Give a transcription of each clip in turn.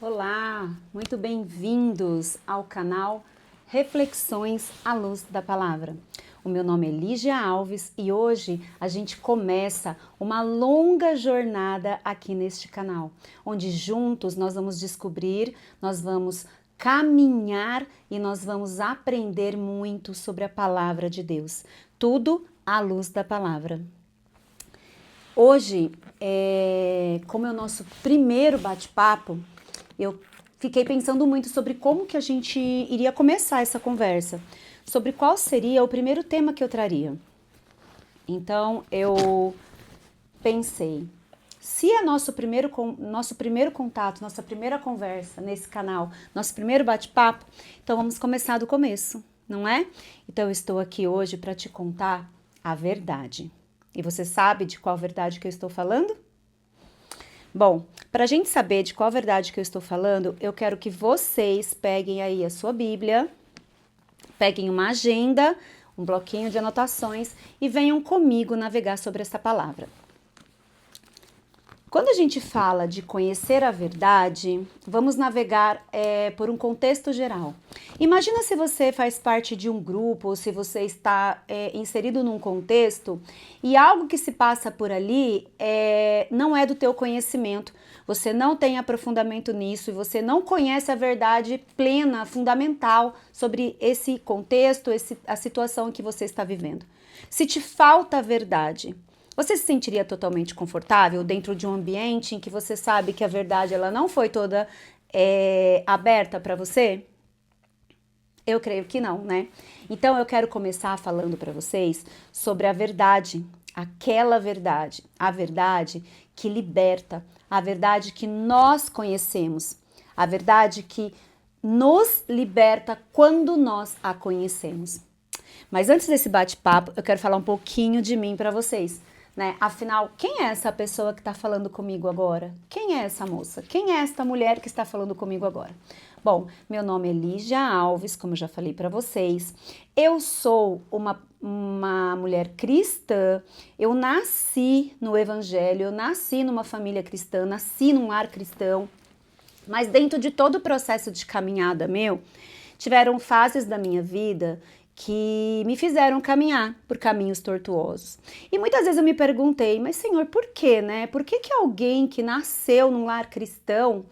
Olá, muito bem-vindos ao canal Reflexões à Luz da Palavra. O meu nome é Lígia Alves e hoje a gente começa uma longa jornada aqui neste canal, onde juntos nós vamos descobrir, nós vamos caminhar e nós vamos aprender muito sobre a Palavra de Deus. Tudo à luz da Palavra. Hoje, como é o nosso primeiro bate-papo, eu fiquei pensando muito sobre como que a gente iria começar essa conversa, sobre qual seria o primeiro tema que eu traria. Então, eu pensei, se é nosso primeiro contato, nossa primeira conversa nesse canal, nosso primeiro bate-papo, então vamos começar do começo, não é? Então, eu estou aqui hoje para te contar a verdade. E você sabe de qual verdade que eu estou falando? Bom, para a gente saber de qual verdade que eu estou falando, eu quero que vocês peguem aí a sua Bíblia, peguem uma agenda, um bloquinho de anotações e venham comigo navegar sobre essa palavra. Quando a gente fala de conhecer a verdade, vamos navegar por um contexto geral. Imagina se você faz parte de um grupo ou se você está inserido num contexto e algo que se passa por ali não é do teu conhecimento. Você não tem aprofundamento nisso e você não conhece a verdade plena, fundamental sobre esse contexto, a situação que você está vivendo. Se te falta a verdade, você se sentiria totalmente confortável dentro de um ambiente em que você sabe que a verdade ela não foi toda aberta para você? Eu creio que não, né? Então eu quero começar falando para vocês sobre a verdade, aquela verdade, a verdade que liberta, a verdade que nós conhecemos, a verdade que nos liberta quando nós a conhecemos. Mas antes desse bate-papo, eu quero falar um pouquinho de mim para vocês. Né? Afinal, quem é essa pessoa que está falando comigo agora? Quem é essa moça? Quem é esta mulher que está falando comigo agora? Bom, meu nome é Lígia Alves, como eu já falei para vocês. Eu sou uma mulher cristã. Eu nasci no Evangelho, eu nasci numa família cristã, nasci num lar cristão. Mas dentro de todo o processo de caminhada meu, tiveram fases da minha vida que me fizeram caminhar por caminhos tortuosos. E muitas vezes eu me perguntei, mas Senhor, por quê, né? Por que alguém que nasceu num lar cristão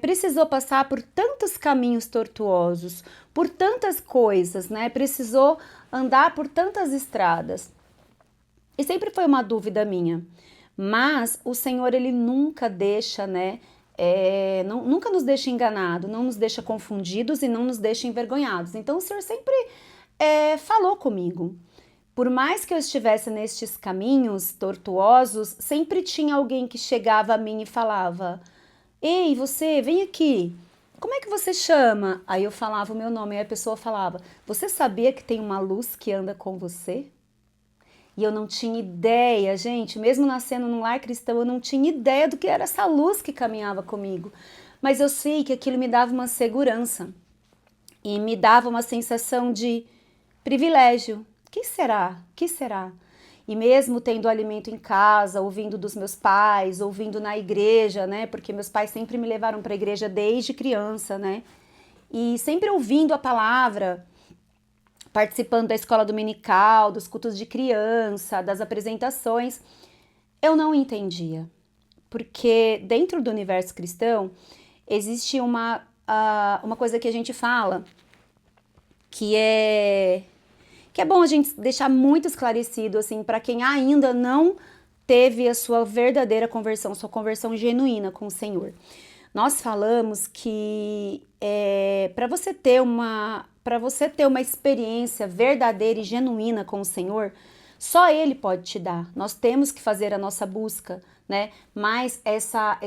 precisou passar por tantos caminhos tortuosos, por tantas coisas, né? Precisou andar por tantas estradas. E sempre foi uma dúvida minha. Mas o Senhor, ele nunca deixa, né? Nunca nos deixa enganado, não nos deixa confundidos e não nos deixa envergonhados. Então o Senhor sempre falou comigo. Por mais que eu estivesse nestes caminhos tortuosos, sempre tinha alguém que chegava a mim e falava: Ei, você, vem aqui. Como é que você chama? Aí eu falava o meu nome, aí a pessoa falava: Você sabia que tem uma luz que anda com você? E eu não tinha ideia, gente, mesmo nascendo num lar cristão, eu não tinha ideia do que era essa luz que caminhava comigo. Mas eu sei que aquilo me dava uma segurança e me dava uma sensação de privilégio. Que será? Que será? E mesmo tendo alimento em casa, ouvindo dos meus pais, ouvindo na igreja, né? Porque meus pais sempre me levaram para a igreja desde criança, né? E sempre ouvindo a palavra, participando da escola dominical, dos cultos de criança, das apresentações, eu não entendia. Porque dentro do universo cristão existe uma coisa que a gente fala que é bom a gente deixar muito esclarecido assim para quem ainda não teve a sua verdadeira conversão, sua conversão genuína com o Senhor. Nós falamos que para você ter uma experiência verdadeira e genuína com o Senhor, só Ele pode te dar. Nós temos que fazer a nossa busca, né? Mas essa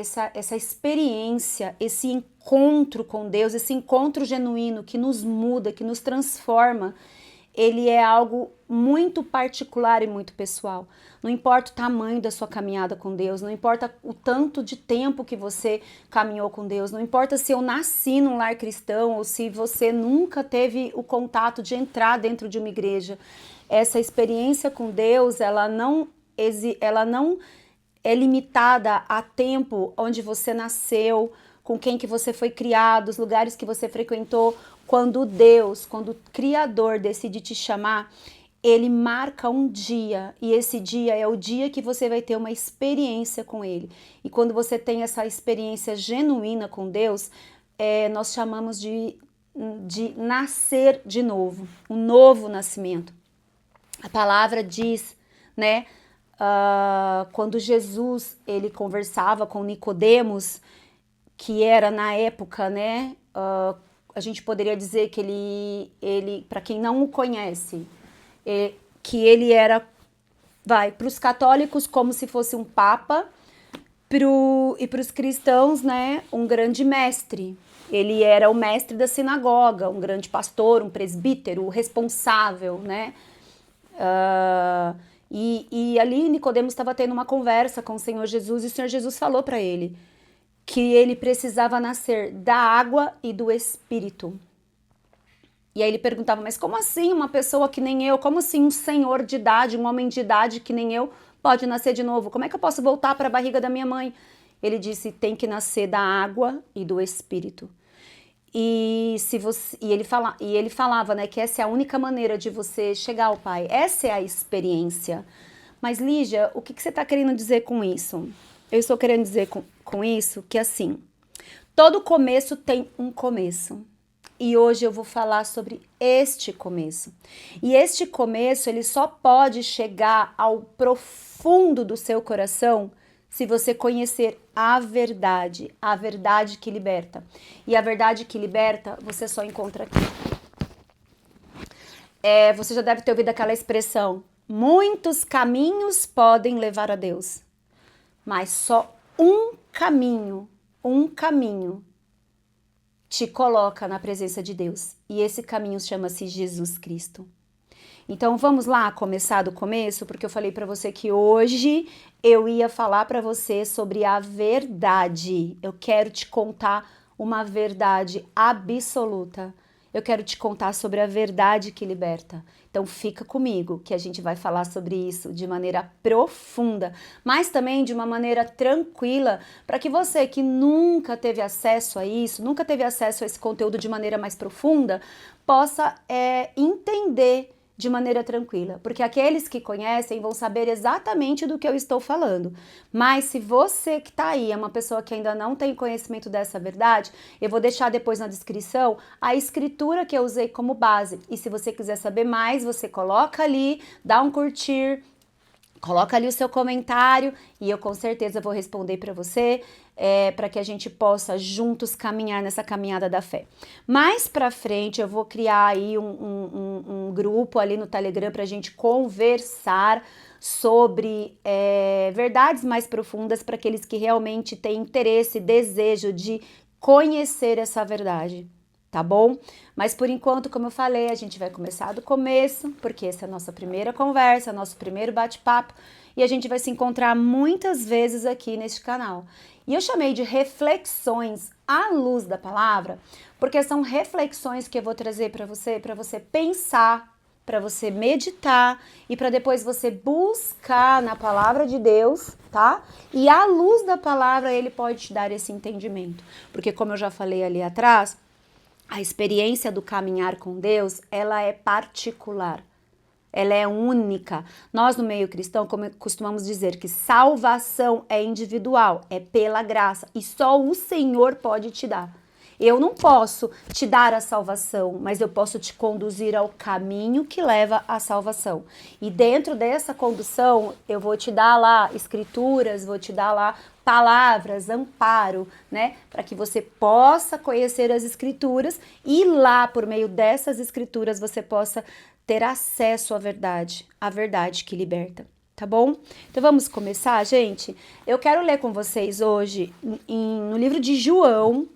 experiência, esse encontro com Deus, esse encontro genuíno que nos muda, que nos transforma, ele é algo muito particular e muito pessoal. Não importa o tamanho da sua caminhada com Deus, não importa o tanto de tempo que você caminhou com Deus, não importa se eu nasci num lar cristão ou se você nunca teve o contato de entrar dentro de uma igreja. Essa experiência com Deus, ela não é limitada a tempo onde você nasceu, com quem que você foi criado, os lugares que você frequentou, quando Deus, quando o Criador decide te chamar, ele marca um dia, e esse dia é o dia que você vai ter uma experiência com ele. E quando você tem essa experiência genuína com Deus, nós chamamos de nascer de novo, um novo nascimento. A palavra diz, né, quando Jesus ele conversava com Nicodemos, que era na época, né, a gente poderia dizer que ele para quem não o conhece, que ele era, para os católicos como se fosse um papa, e para os cristãos, né, um grande mestre. Ele era o mestre da sinagoga, um grande pastor, um presbítero, o responsável, né? E ali Nicodemos estava tendo uma conversa com o Senhor Jesus, e o Senhor Jesus falou para ele que ele precisava nascer da água e do Espírito. E aí ele perguntava, mas como assim uma pessoa que nem eu, como assim um senhor de idade, um homem de idade que nem eu, pode nascer de novo? Como é que eu posso voltar para a barriga da minha mãe? Ele disse, tem que nascer da água e do Espírito. E ele falava, né, que essa é a única maneira de você chegar ao Pai. Essa é a experiência. Mas Lígia, o que você está querendo dizer com isso? Eu estou querendo dizer com isso que assim, todo começo tem um começo. E hoje eu vou falar sobre este começo. E este começo, ele só pode chegar ao profundo do seu coração se você conhecer a verdade que liberta. E a verdade que liberta, você só encontra aqui. Você já deve ter ouvido aquela expressão, muitos caminhos podem levar a Deus, mas só um caminho te coloca na presença de Deus. E esse caminho chama-se Jesus Cristo. Então vamos lá começar do começo, porque eu falei para você que hoje eu ia falar para você sobre a verdade. Eu quero te contar uma verdade absoluta. Eu quero te contar sobre a verdade que liberta. Então fica comigo que a gente vai falar sobre isso de maneira profunda, mas também de uma maneira tranquila, para que você que nunca teve acesso a isso, nunca teve acesso a esse conteúdo de maneira mais profunda, possa entender de maneira tranquila, porque aqueles que conhecem vão saber exatamente do que eu estou falando. Mas se você que está aí é uma pessoa que ainda não tem conhecimento dessa verdade, eu vou deixar depois na descrição a escritura que eu usei como base. E se você quiser saber mais, você coloca ali, dá um curtir, coloca ali o seu comentário e eu com certeza vou responder para você, para que a gente possa juntos caminhar nessa caminhada da fé. Mais para frente eu vou criar aí um grupo ali no Telegram para a gente conversar sobre verdades mais profundas para aqueles que realmente têm interesse e desejo de conhecer essa verdade. Tá bom? Mas por enquanto, como eu falei, a gente vai começar do começo, porque essa é a nossa primeira conversa, nosso primeiro bate-papo, e a gente vai se encontrar muitas vezes aqui neste canal. E eu chamei de reflexões à luz da palavra, porque são reflexões que eu vou trazer para você pensar, para você meditar e para depois você buscar na palavra de Deus, tá? E à luz da palavra ele pode te dar esse entendimento, porque como eu já falei ali atrás, a experiência do caminhar com Deus, ela é particular, ela é única. Nós no meio cristão costumamos dizer que salvação é individual, é pela graça e só o Senhor pode te dar. Eu não posso te dar a salvação, mas eu posso te conduzir ao caminho que leva à salvação. E dentro dessa condução, eu vou te dar lá escrituras, vou te dar lá palavras, amparo, né? Para que você possa conhecer as escrituras e lá, por meio dessas escrituras, você possa ter acesso à verdade que liberta. Tá bom? Então vamos começar, gente? Eu quero ler com vocês hoje no livro de João,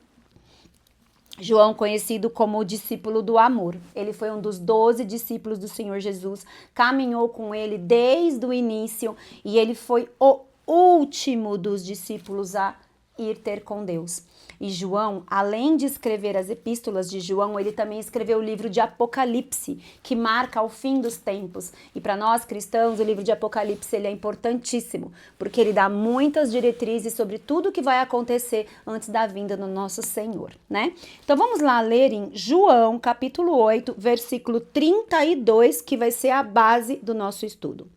conhecido como o discípulo do amor. Ele foi um dos 12 discípulos do Senhor Jesus, caminhou com ele desde o início e ele foi o último dos discípulos a ir ter com Deus. E João, além de escrever as epístolas de João, ele também escreveu o livro de Apocalipse, que marca o fim dos tempos. E para nós cristãos, o livro de Apocalipse ele é importantíssimo, porque ele dá muitas diretrizes sobre tudo o que vai acontecer antes da vinda do nosso Senhor, né? Então vamos lá ler em João, capítulo 8, versículo 32, que vai ser a base do nosso estudo.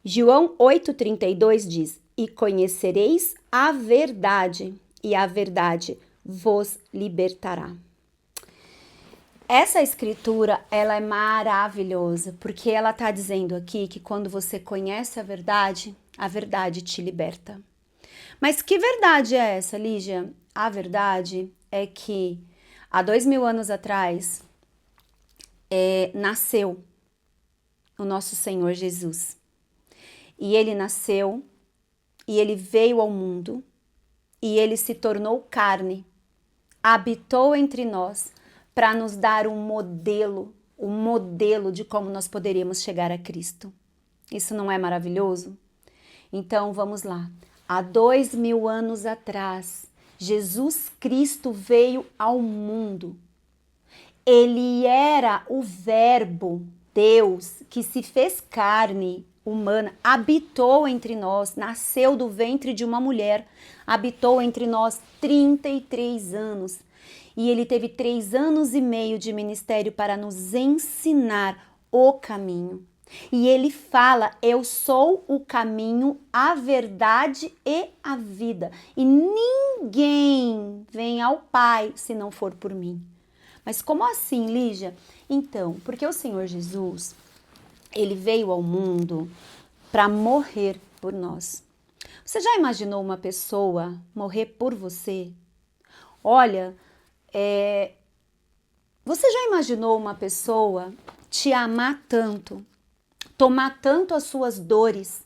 João 8,32 diz: E conhecereis a verdade, e a verdade vos libertará. Essa escritura, ela é maravilhosa, porque ela está dizendo aqui que quando você conhece a verdade te liberta. Mas que verdade é essa, Lígia? A verdade é que há 2000 anos atrás nasceu o nosso Senhor Jesus. E ele nasceu, e ele veio ao mundo, e ele se tornou carne, habitou entre nós para nos dar um modelo de como nós poderíamos chegar a Cristo. Isso não é maravilhoso? Então vamos lá. Há 2000 anos atrás, Jesus Cristo veio ao mundo. Ele era o Verbo, Deus, que se fez carne humana, habitou entre nós, nasceu do ventre de uma mulher, habitou entre nós 33 anos. E ele teve 3 anos e meio de ministério para nos ensinar o caminho. E ele fala: eu sou o caminho, a verdade e a vida. E ninguém vem ao Pai se não for por mim. Mas como assim, Lígia? Então, porque o Senhor Jesus, ele veio ao mundo para morrer por nós. Você já imaginou uma pessoa morrer por você? Olha, você já imaginou uma pessoa te amar tanto, tomar tanto as suas dores,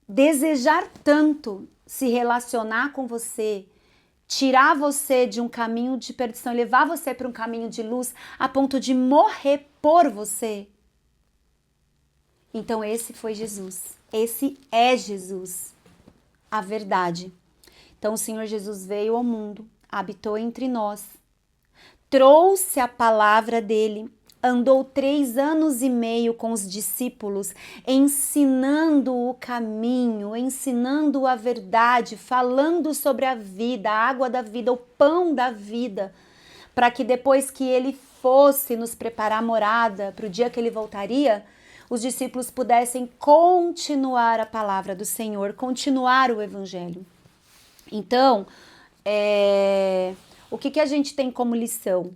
desejar tanto se relacionar com você, tirar você de um caminho de perdição, levar você para um caminho de luz, a ponto de morrer por você? Então esse foi Jesus, esse é Jesus, a verdade. Então o Senhor Jesus veio ao mundo, habitou entre nós, trouxe a palavra dele, andou 3 anos e meio com os discípulos, ensinando o caminho, ensinando a verdade, falando sobre a vida, a água da vida, o pão da vida, para que depois que ele fosse nos preparar morada para o dia que ele voltaria, os discípulos pudessem continuar a palavra do Senhor, continuar o evangelho. Então, o que a gente tem como lição?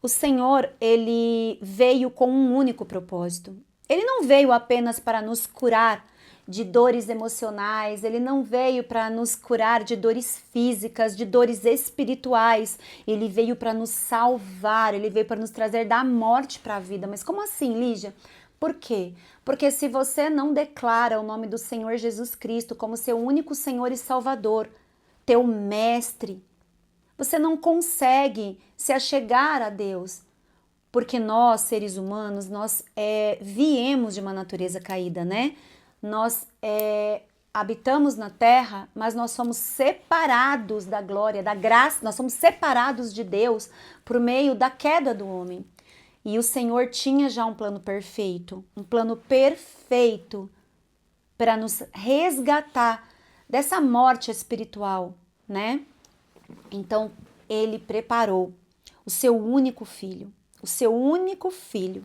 O Senhor, ele veio com um único propósito. Ele não veio apenas para nos curar de dores emocionais, ele não veio para nos curar de dores físicas, de dores espirituais. Ele veio para nos salvar, ele veio para nos trazer da morte para a vida. Mas como assim, Lígia? Por quê? Porque se você não declara o nome do Senhor Jesus Cristo como seu único Senhor e Salvador, teu mestre, você não consegue se achegar a Deus. Porque nós, seres humanos, nós viemos de uma natureza caída, né? Nós habitamos na terra, mas nós somos separados da glória, da graça, nós somos separados de Deus por meio da queda do homem. E o Senhor tinha já um plano perfeito para nos resgatar dessa morte espiritual, né? Então, ele preparou o seu único filho. O seu único filho.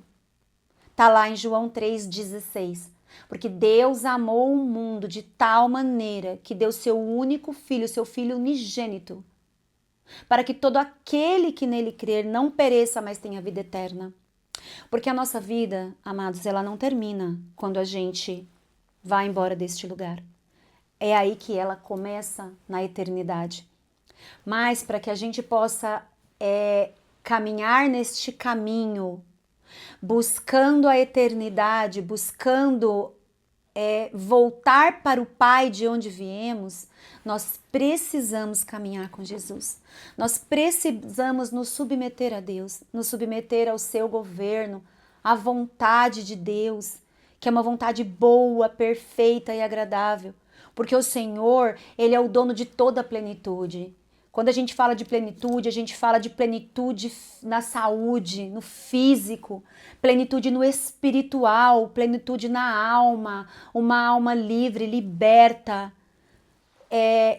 Tá lá em João 3,16. Porque Deus amou o mundo de tal maneira que deu seu único filho, seu filho unigênito, para que todo aquele que nele crer não pereça, mas tenha vida eterna. Porque a nossa vida, amados, ela não termina quando a gente vai embora deste lugar. É aí que ela começa na eternidade. Mas para que a gente possa caminhar neste caminho, buscando a eternidade, buscando voltar para o Pai de onde viemos, nós precisamos caminhar com Jesus. Nós precisamos nos submeter a Deus, nos submeter ao seu governo, à vontade de Deus, que é uma vontade boa, perfeita e agradável. Porque o Senhor, Ele é o dono de toda a plenitude. Quando a gente fala de plenitude, a gente fala de plenitude na saúde, no físico, plenitude no espiritual, plenitude na alma, uma alma livre, liberta.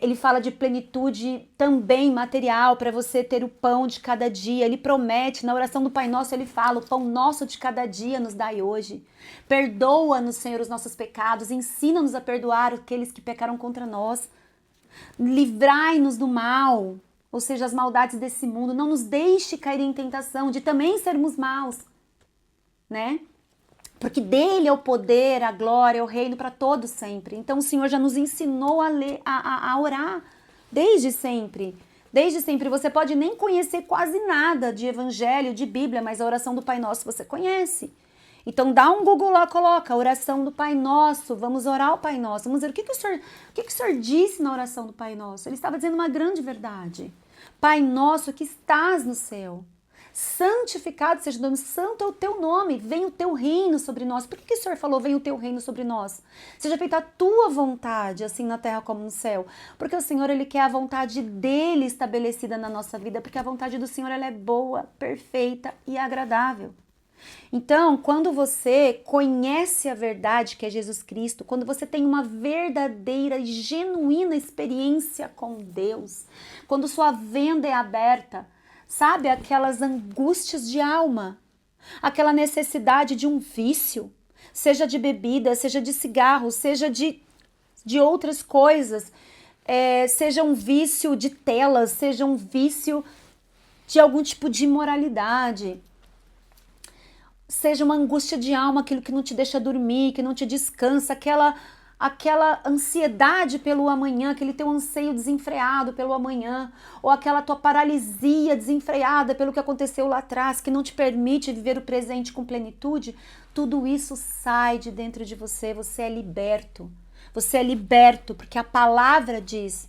Ele fala de plenitude também material, para você ter o pão de cada dia. Ele promete, na oração do Pai Nosso, ele fala: o pão nosso de cada dia nos dai hoje. Perdoa-nos, Senhor, os nossos pecados, ensina-nos a perdoar aqueles que pecaram contra nós. Livrai-nos do mal, ou seja, as maldades desse mundo. Não nos deixe cair em tentação de também sermos maus, né? Porque dele é o poder, a glória, o reino para todos sempre. Então o Senhor já nos ensinou a orar desde sempre. Desde sempre. Você pode nem conhecer quase nada de evangelho, de Bíblia, mas a oração do Pai Nosso você conhece. Então dá um Google lá, coloca a oração do Pai Nosso, vamos orar o Pai Nosso. Vamos ver o que o Senhor disse na oração do Pai Nosso. Ele estava dizendo uma grande verdade. Pai Nosso que estás no céu, santificado seja o nome, santo é o teu nome, venha o teu reino sobre nós. Por que o Senhor falou, venha o teu reino sobre nós? Seja feita a tua vontade, assim na terra como no céu. Porque o Senhor, Ele quer a vontade dEle estabelecida na nossa vida, porque a vontade do Senhor, ela é boa, perfeita e agradável. Então, quando você conhece a verdade que é Jesus Cristo, quando você tem uma verdadeira e genuína experiência com Deus, quando sua venda é aberta, sabe, aquelas angústias de alma, aquela necessidade de um vício, seja de bebida, seja de cigarro, seja de outras coisas, seja um vício de telas, seja um vício de algum tipo de imoralidade, seja uma angústia de alma, aquilo que não te deixa dormir, que não te descansa, aquela ansiedade pelo amanhã, aquele teu anseio desenfreado pelo amanhã, ou aquela tua paralisia desenfreada pelo que aconteceu lá atrás, que não te permite viver o presente com plenitude, tudo isso sai de dentro de você, você é liberto. Você é liberto, porque a palavra diz,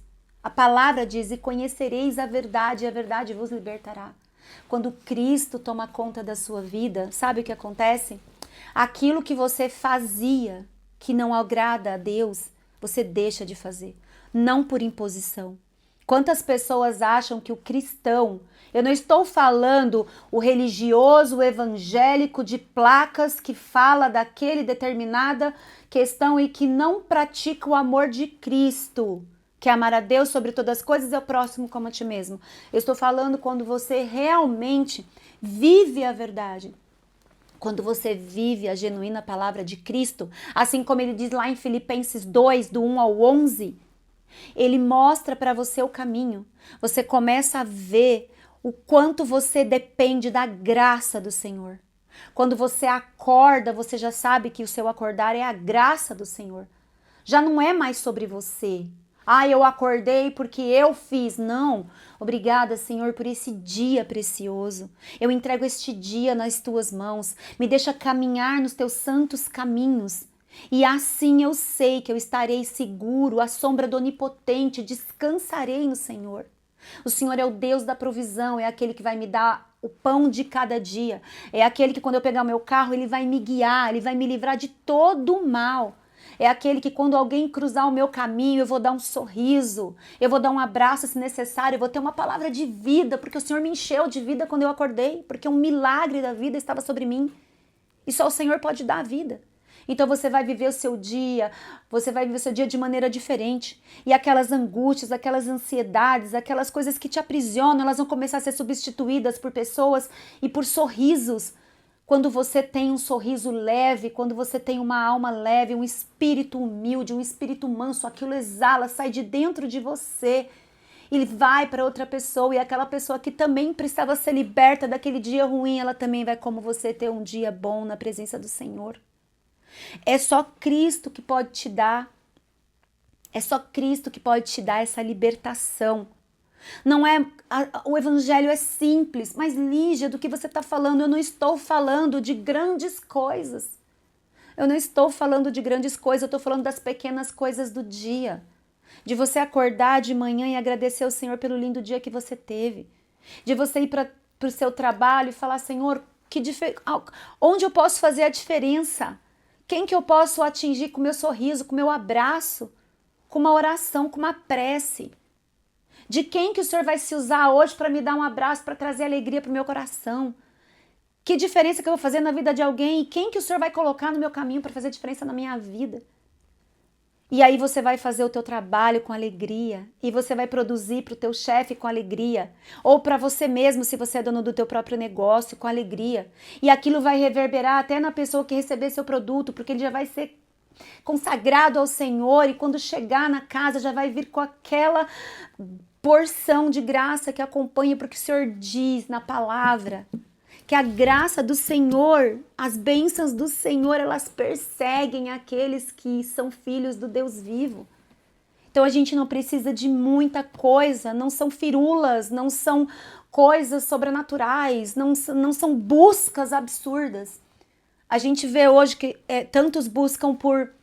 e conhecereis a verdade, e a verdade vos libertará. Quando Cristo toma conta da sua vida, sabe o que acontece? Aquilo que você fazia, que não agrada a Deus, você deixa de fazer, não por imposição. Quantas pessoas acham que o cristão, eu não estou falando o religioso, o evangélico de placas que fala daquele determinada questão e que não pratica o amor de Cristo, que é amar a Deus sobre todas as coisas e o próximo como a ti mesmo. Eu estou falando quando você realmente vive a verdade. Quando você vive a genuína palavra de Cristo, assim como ele diz lá em Filipenses 2, do 1 ao 11, ele mostra para você o caminho. Você começa a ver o quanto você depende da graça do Senhor. Quando você acorda, você já sabe que o seu acordar é a graça do Senhor. Já não é mais sobre você. Eu acordei porque eu fiz. Não. Obrigada, Senhor, por esse dia precioso. Eu entrego este dia nas tuas mãos. Me deixa caminhar nos teus santos caminhos. E assim eu sei que eu estarei seguro à sombra do Onipotente. Descansarei no Senhor. O Senhor é o Deus da provisão. É aquele que vai me dar o pão de cada dia. É aquele que quando eu pegar o meu carro, ele vai me guiar. Ele vai me livrar de todo o mal. É aquele que quando alguém cruzar o meu caminho, eu vou dar um sorriso, eu vou dar um abraço se necessário, eu vou ter uma palavra de vida, porque o Senhor me encheu de vida quando eu acordei, porque um milagre da vida estava sobre mim. E só o Senhor pode dar a vida. Então você vai viver o seu dia, de maneira diferente. E aquelas angústias, aquelas ansiedades, aquelas coisas que te aprisionam, elas vão começar a ser substituídas por pessoas e por sorrisos. Quando você tem um sorriso leve, quando você tem uma alma leve, um espírito humilde, um espírito manso, aquilo exala, sai de dentro de você e vai para outra pessoa. E aquela pessoa que também precisava ser liberta daquele dia ruim, ela também vai, como você, ter um dia bom na presença do Senhor. É só Cristo que pode te dar. É só Cristo que pode te dar essa libertação. Não é, o evangelho é simples, mas Lígia, do que você está falando? Eu não estou falando de grandes coisas. Eu não estou falando de grandes coisas, eu estou falando das pequenas coisas do dia. De você acordar de manhã e agradecer ao Senhor pelo lindo dia que você teve. De você ir para o seu trabalho e falar, Senhor, onde eu posso fazer a diferença? Quem que eu posso atingir com o meu sorriso, com o meu abraço? com uma oração, com uma prece. De quem que o Senhor vai se usar hoje para me dar um abraço, para trazer alegria para o meu coração? Que diferença que eu vou fazer na vida de alguém? E quem que o Senhor vai colocar no meu caminho para fazer diferença na minha vida? E aí você vai fazer o teu trabalho com alegria. E você vai produzir para o teu chefe com alegria. Ou para você mesmo, se você é dono do teu próprio negócio, com alegria. E aquilo vai reverberar até na pessoa que receber seu produto, porque ele já vai ser consagrado ao Senhor. E quando chegar na casa, já vai vir com aquela porção de graça que acompanha, porque o Senhor diz na palavra que a graça do Senhor, as bênçãos do Senhor, elas perseguem aqueles que são filhos do Deus vivo. Então a gente não precisa de muita coisa, não são firulas, não são coisas sobrenaturais, não são buscas absurdas. A gente vê hoje que tantos buscam por...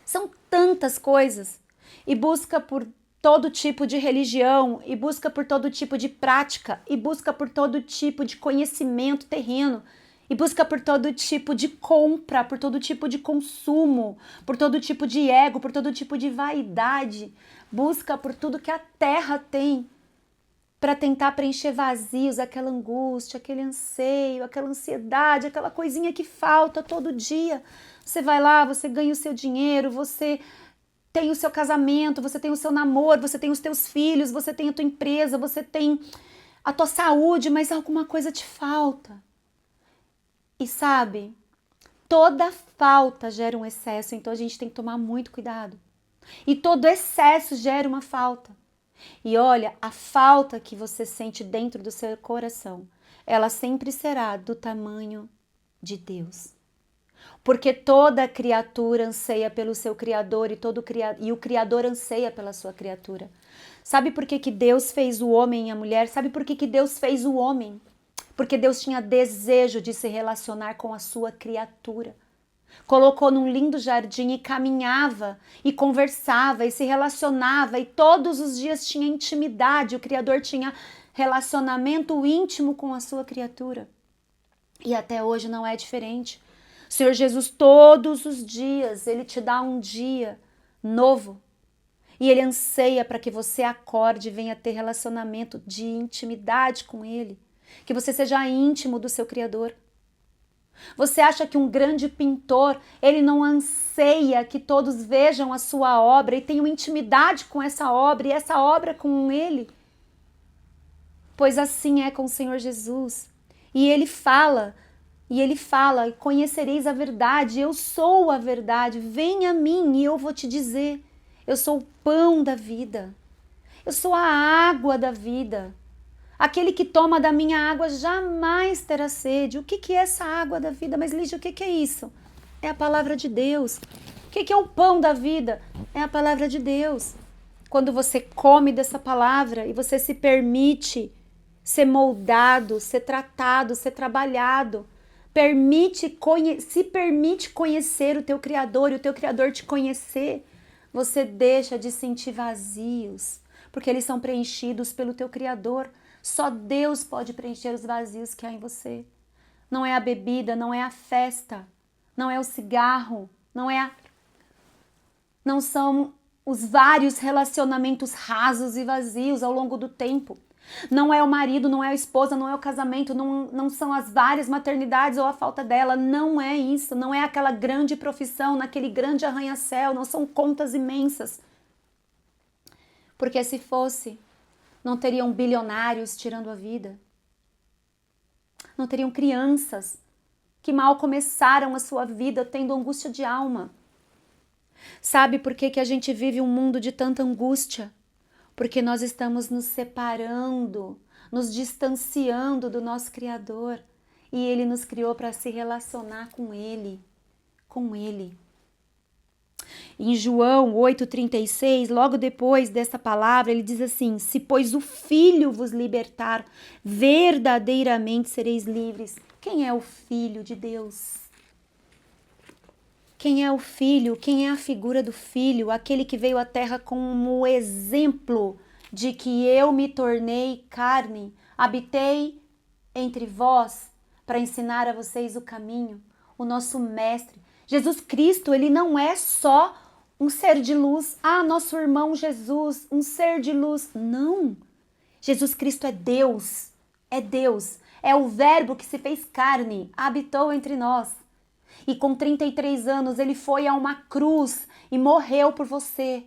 São tantas coisas. E busca por todo tipo de religião, e busca por todo tipo de prática, e busca por todo tipo de conhecimento terreno, e busca por todo tipo de compra, por todo tipo de consumo, por todo tipo de ego, por todo tipo de vaidade, busca por tudo que a terra tem para tentar preencher vazios, aquela angústia, aquele anseio, aquela ansiedade, aquela coisinha que falta todo dia. Você vai lá, você ganha o seu dinheiro, você tem o seu casamento, você tem o seu namoro, você tem os teus filhos, você tem a tua empresa, você tem a tua saúde, mas alguma coisa te falta. E sabe, toda falta gera um excesso, então a gente tem que tomar muito cuidado. E todo excesso gera uma falta. E olha, a falta que você sente dentro do seu coração, ela sempre será do tamanho de Deus. Porque toda criatura anseia pelo seu Criador e o Criador anseia pela sua criatura. Sabe por que Deus fez o homem e a mulher? Sabe por que Deus fez o homem? Porque Deus tinha desejo de se relacionar com a sua criatura. Colocou num lindo jardim e caminhava e conversava e se relacionava e todos os dias tinha intimidade. O Criador tinha relacionamento íntimo com a sua criatura. E até hoje não é diferente. O Senhor Jesus, todos os dias, Ele te dá um dia novo. E Ele anseia para que você acorde e venha ter relacionamento de intimidade com Ele. Que você seja íntimo do seu Criador. Você acha que um grande pintor, ele não anseia que todos vejam a sua obra e tenham intimidade com essa obra e essa obra com Ele? Pois assim é com o Senhor Jesus. E Ele fala... conhecereis a verdade, eu sou a verdade, vem a mim e eu vou te dizer, eu sou o pão da vida, eu sou a água da vida, aquele que toma da minha água jamais terá sede. O que é essa água da vida? Mas Lígia, o que é isso? É a palavra de Deus. O que é o pão da vida? É a palavra de Deus. Quando você come dessa palavra e você se permite ser moldado, ser tratado, ser trabalhado, se permite conhecer o teu Criador e o teu Criador te conhecer, você deixa de sentir vazios, porque eles são preenchidos pelo teu Criador. Só Deus pode preencher os vazios que há em você. Não é a bebida, não é a festa, não é o cigarro, não são os vários relacionamentos rasos e vazios ao longo do tempo. Não é o marido, não é a esposa, não é o casamento, não são as várias maternidades ou a falta dela, não é isso, não é aquela grande profissão, naquele grande arranha-céu, não são contas imensas. Porque se fosse, não teriam bilionários tirando a vida, não teriam crianças que mal começaram a sua vida tendo angústia de alma. Sabe por que a gente vive um mundo de tanta angústia? Porque nós estamos nos separando, nos distanciando do nosso Criador. E Ele nos criou para se relacionar com Ele. Em João 8,36, logo depois dessa palavra, ele diz assim: se pois o Filho vos libertar, verdadeiramente sereis livres. Quem é o Filho de Deus? Quem é o Filho? Quem é a figura do Filho? Aquele que veio à terra como exemplo de que eu me tornei carne, habitei entre vós para ensinar a vocês o caminho, o nosso mestre. Jesus Cristo, ele não é só um ser de luz. Ah, nosso irmão Jesus, um ser de luz. Não. Jesus Cristo é Deus. É Deus. É o Verbo que se fez carne, habitou entre nós. E com 33 anos ele foi a uma cruz e morreu por você.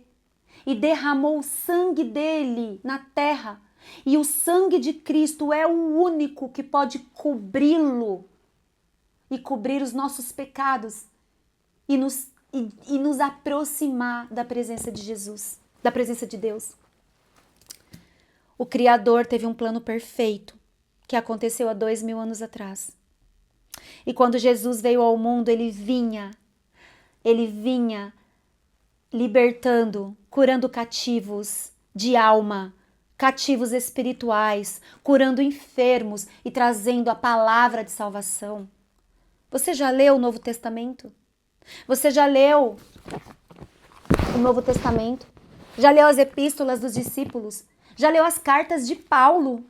E derramou o sangue dele na terra. E o sangue de Cristo é o único que pode cobri-lo e cobrir os nossos pecados e nos aproximar da presença de Jesus, da presença de Deus. O Criador teve um plano perfeito que aconteceu há 2000 anos atrás. E quando Jesus veio ao mundo, ele vinha libertando, curando cativos de alma, cativos espirituais, curando enfermos e trazendo a palavra de salvação. Você já leu o Novo Testamento? Você já leu o Novo Testamento? Já leu as epístolas dos discípulos? Já leu as cartas de Paulo?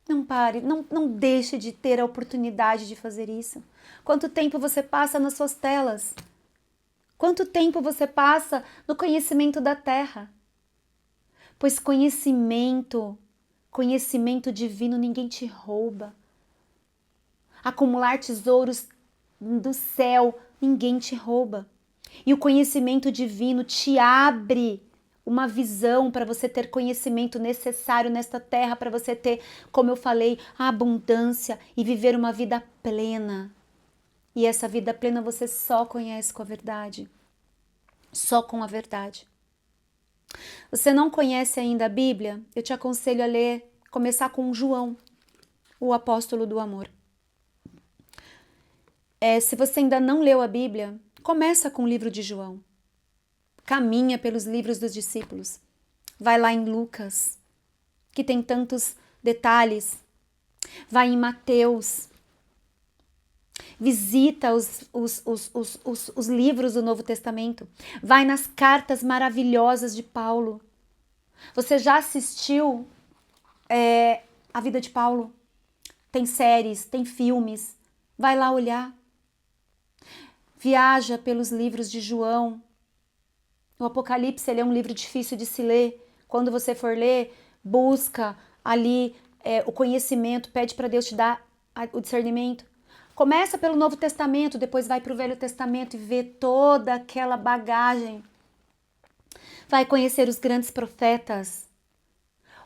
Não pare, não deixe de ter a oportunidade de fazer isso. Quanto tempo você passa nas suas telas? Quanto tempo você passa no conhecimento da terra? Pois conhecimento divino ninguém te rouba. Acumular tesouros do céu ninguém te rouba. E o conhecimento divino te abre uma visão para você ter conhecimento necessário nesta terra, para você ter, como eu falei, a abundância e viver uma vida plena. E essa vida plena você só conhece com a verdade. Só com a verdade. Você não conhece ainda a Bíblia? Eu te aconselho a ler, começar com João, o apóstolo do amor. Se você ainda não leu a Bíblia, começa com o livro de João. Caminha pelos livros dos discípulos. Vai lá em Lucas, que tem tantos detalhes. Vai em Mateus. Visita os livros do Novo Testamento. Vai nas cartas maravilhosas de Paulo. Você já assistiu a vida de Paulo? Tem séries, tem filmes. Vai lá olhar. Viaja pelos livros de João. O Apocalipse ele é um livro difícil de se ler. Quando você for ler, busca ali o conhecimento, pede para Deus te dar o discernimento. Começa pelo Novo Testamento, depois vai para o Velho Testamento e vê toda aquela bagagem. Vai conhecer os grandes profetas,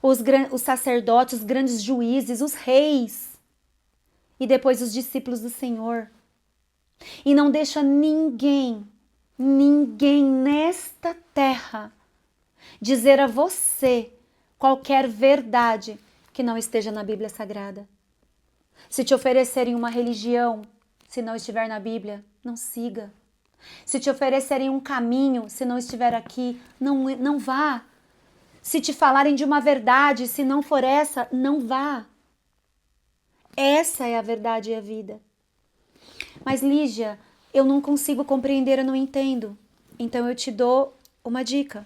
os sacerdotes, os grandes juízes, os reis. E depois os discípulos do Senhor. E não deixa ninguém nesta terra dizer a você qualquer verdade que não esteja na Bíblia Sagrada. Se te oferecerem uma religião, se não estiver na Bíblia, não siga. Se te oferecerem um caminho, se não estiver aqui, não vá. Se te falarem de uma verdade, se não for essa, não vá. Essa é a verdade e a vida. Mas Lígia, eu não consigo compreender, eu não entendo. Então eu te dou uma dica.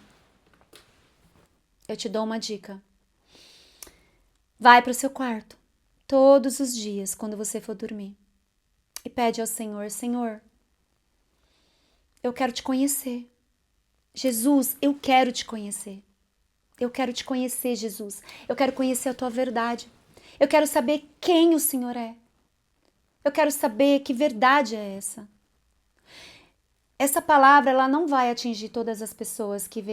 Vai para o seu quarto, todos os dias, quando você for dormir. E pede ao Senhor, Senhor, eu quero te conhecer. Jesus, eu quero te conhecer. Eu quero te conhecer, Jesus. Eu quero conhecer a tua verdade. Eu quero saber quem o Senhor é. Eu quero saber que verdade é essa. Essa palavra, ela não vai atingir todas as pessoas que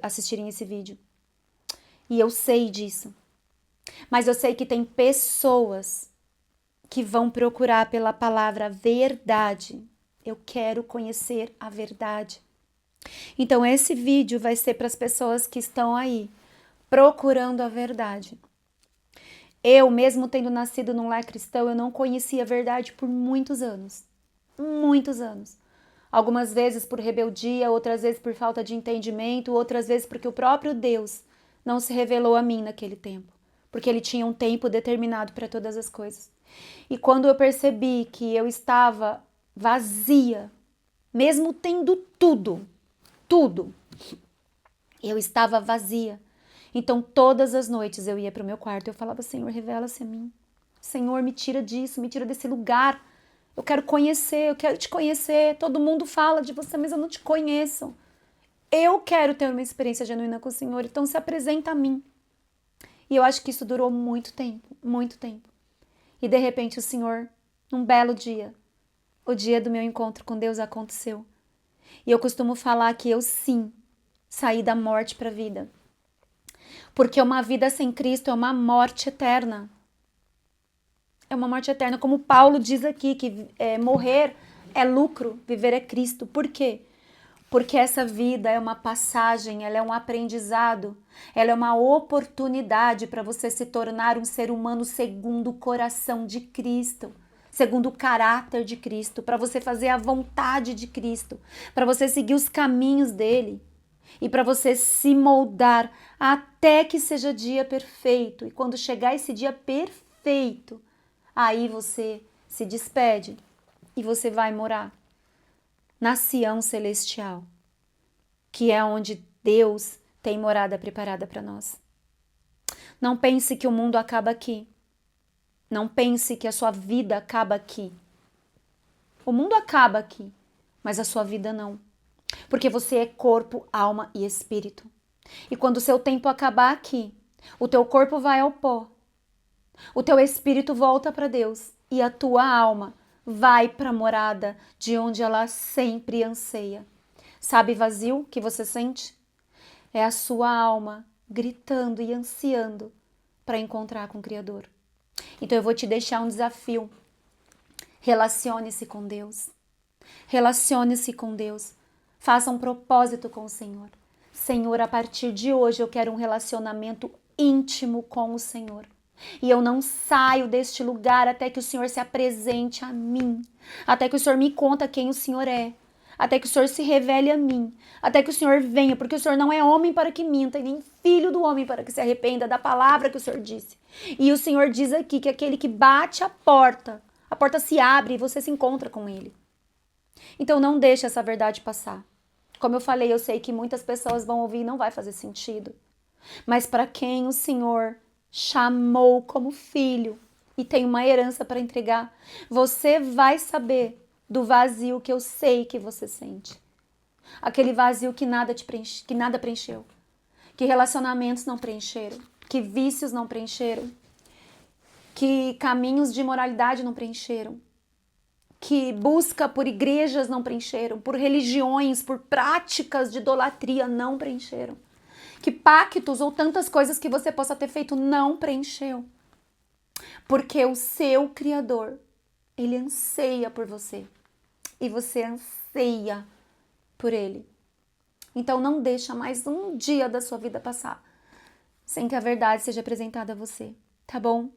assistirem esse vídeo. E eu sei disso. Mas eu sei que tem pessoas que vão procurar pela palavra verdade. Eu quero conhecer a verdade. Então esse vídeo vai ser para as pessoas que estão aí procurando a verdade. Eu, mesmo tendo nascido num lar cristão, eu não conhecia a verdade por muitos anos. Muitos anos. Algumas vezes por rebeldia, outras vezes por falta de entendimento, outras vezes porque o próprio Deus não se revelou a mim naquele tempo. Porque ele tinha um tempo determinado para todas as coisas. E quando eu percebi que eu estava vazia, mesmo tendo tudo, eu estava vazia. Então, todas as noites eu ia para o meu quarto e eu falava, Senhor, revela-se a mim. Senhor, me tira disso, me tira desse lugar Eu quero conhecer, eu quero te conhecer. Todo mundo fala de você, mas eu não te conheço. Eu quero ter uma experiência genuína com o Senhor, então se apresenta a mim. E eu acho que isso durou muito tempo, muito tempo. E de repente o Senhor, num belo dia, o dia do meu encontro com Deus aconteceu. E eu costumo falar que eu sim saí da morte para a vida. Porque uma vida sem Cristo é uma morte eterna. É uma morte eterna, como Paulo diz aqui, que morrer é lucro, viver é Cristo. Por quê? Porque essa vida é uma passagem, ela é um aprendizado, ela é uma oportunidade para você se tornar um ser humano segundo o coração de Cristo, segundo o caráter de Cristo, para você fazer a vontade de Cristo, para você seguir os caminhos dele e para você se moldar até que seja dia perfeito. E quando chegar esse dia perfeito, aí você se despede e você vai morar na Sião celestial, que é onde Deus tem morada preparada para nós. Não pense que o mundo acaba aqui. Não pense que a sua vida acaba aqui. O mundo acaba aqui, mas a sua vida não. Porque você é corpo, alma e espírito. E quando o seu tempo acabar aqui, o teu corpo vai ao pó. O teu espírito volta para Deus e a tua alma vai para a morada de onde ela sempre anseia. Sabe vazio que você sente? É a sua alma gritando e ansiando para encontrar com o Criador. Então eu vou te deixar um desafio. Relacione-se com Deus. Relacione-se com Deus. Faça um propósito com o Senhor. Senhor, a partir de hoje eu quero um relacionamento íntimo com o Senhor. E eu não saio deste lugar até que o Senhor se apresente a mim. Até que o Senhor me conta quem o Senhor é. Até que o Senhor se revele a mim. Até que o Senhor venha, porque o Senhor não é homem para que minta, e nem filho do homem para que se arrependa da palavra que o Senhor disse. E o Senhor diz aqui que aquele que bate a porta se abre e você se encontra com ele. Então não deixe essa verdade passar. Como eu falei, eu sei que muitas pessoas vão ouvir e não vai fazer sentido. Mas para quem o Senhor chamou como filho e tem uma herança para entregar, você vai saber do vazio que eu sei que você sente. Aquele vazio que nada preencheu, que relacionamentos não preencheram, que vícios não preencheram, que caminhos de imoralidade não preencheram, que busca por igrejas não preencheram, por religiões, por práticas de idolatria não preencheram, que pactos ou tantas coisas que você possa ter feito não preencheu. Porque o seu Criador, ele anseia por você e você anseia por ele. Então não deixa mais um dia da sua vida passar sem que a verdade seja apresentada a você, tá bom?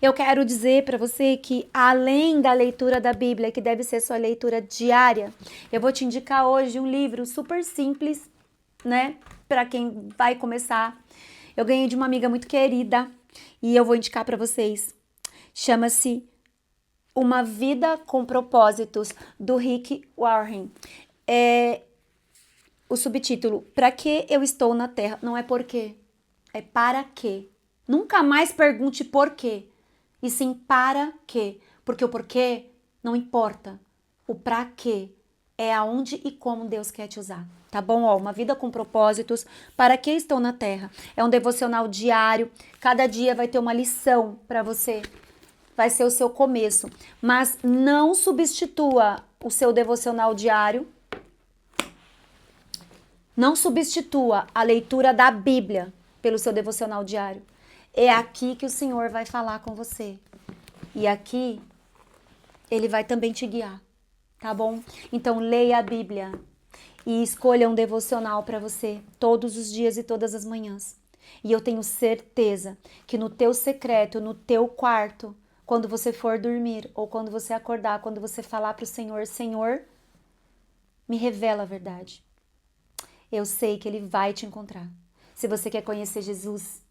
Eu quero dizer para você que além da leitura da Bíblia, que deve ser sua leitura diária, eu vou te indicar hoje um livro super simples, né? Para quem vai começar. Eu ganhei de uma amiga muito querida e eu vou indicar para vocês. Chama-se Uma Vida com Propósitos, do Rick Warren. O subtítulo, Para que eu estou na Terra? Não é por quê, é para quê. Nunca mais pergunte por quê, e sim para quê. Porque o porquê não importa. O para quê é aonde e como Deus quer te usar. Tá bom? Ó, Uma Vida com Propósitos, Para que estou na Terra? É um devocional diário. Cada dia vai ter uma lição para você. Vai ser o seu começo. Mas não substitua o seu devocional diário. Não substitua a leitura da Bíblia pelo seu devocional diário. É aqui que o Senhor vai falar com você. E aqui Ele vai também te guiar, tá bom? Então leia a Bíblia e escolha um devocional para você todos os dias e todas as manhãs. E eu tenho certeza que no teu secreto, no teu quarto, quando você for dormir ou quando você acordar, quando você falar para o Senhor, Senhor, me revela a verdade. Eu sei que Ele vai te encontrar. Se você quer conhecer Jesus,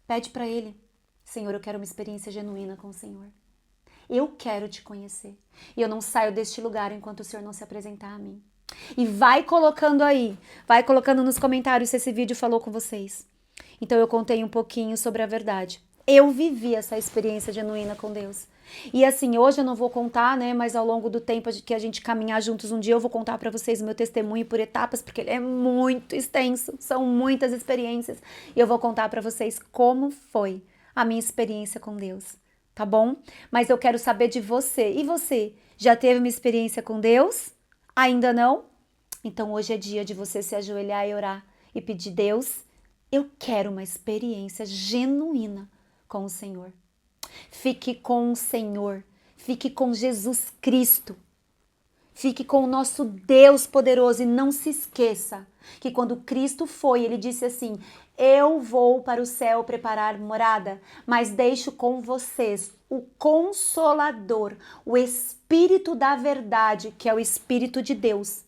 pede para Ele. Senhor, eu quero uma experiência genuína com o Senhor. Eu quero te conhecer. E eu não saio deste lugar enquanto o Senhor não se apresentar a mim. E vai colocando aí, vai colocando nos comentários se esse vídeo falou com vocês. Então eu contei um pouquinho sobre a verdade. Eu vivi essa experiência genuína com Deus. E assim, hoje eu não vou contar, né? Mas ao longo do tempo que a gente caminhar juntos um dia, eu vou contar para vocês o meu testemunho por etapas, porque ele é muito extenso, são muitas experiências. E eu vou contar para vocês como foi a minha experiência com Deus, tá bom? Mas eu quero saber de você. E você? Já teve uma experiência com Deus? Ainda não? Então hoje é dia de você se ajoelhar e orar e pedir: Deus, eu quero uma experiência genuína com o Senhor. Fique com o Senhor, fique com Jesus Cristo, fique com o nosso Deus poderoso e não se esqueça que quando Cristo foi, ele disse assim: eu vou para o céu preparar morada, mas deixo com vocês o Consolador, o Espírito da verdade, que é o Espírito de Deus.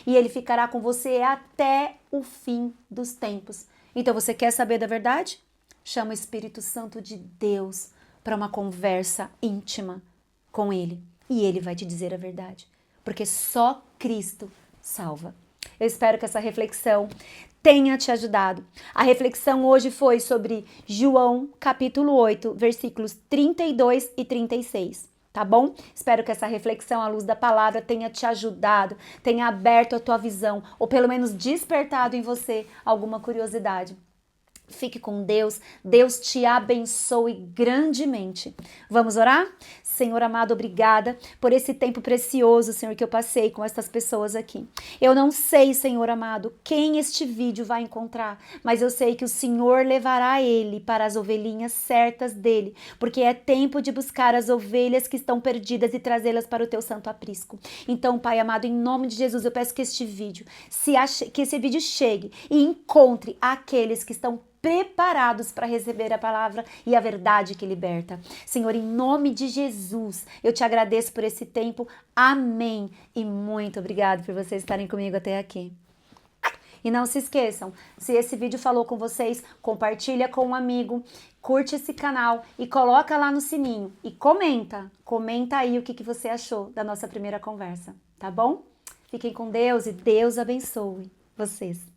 E ele ficará com você até o fim dos tempos. Então você quer saber da verdade? Chama o Espírito Santo de Deus para uma conversa íntima com ele. E ele vai te dizer a verdade. Porque só Cristo salva. Eu espero que essa reflexão tenha te ajudado. A reflexão hoje foi sobre João, capítulo 8, versículos 32 e 36. Tá bom? Espero que essa reflexão à luz da palavra tenha te ajudado, tenha aberto a tua visão, ou pelo menos despertado em você alguma curiosidade. Fique com Deus, Deus te abençoe grandemente. Vamos orar? Senhor amado, obrigada por esse tempo precioso, Senhor, que eu passei com essas pessoas aqui. Eu não sei, Senhor amado, quem este vídeo vai encontrar, mas eu sei que o Senhor levará ele para as ovelhinhas certas dele, porque é tempo de buscar as ovelhas que estão perdidas e trazê-las para o teu santo aprisco. Então, Pai amado, em nome de Jesus, eu peço que este vídeo, que esse vídeo chegue e encontre aqueles que estão preparados para receber a palavra e a verdade que liberta. Senhor, em nome de Jesus, eu te agradeço por esse tempo. Amém. E muito obrigado por vocês estarem comigo até aqui. E não se esqueçam, se esse vídeo falou com vocês, compartilha com um amigo, curte esse canal e coloca lá no sininho. E comenta aí o que você achou da nossa primeira conversa, tá bom? Fiquem com Deus e Deus abençoe vocês.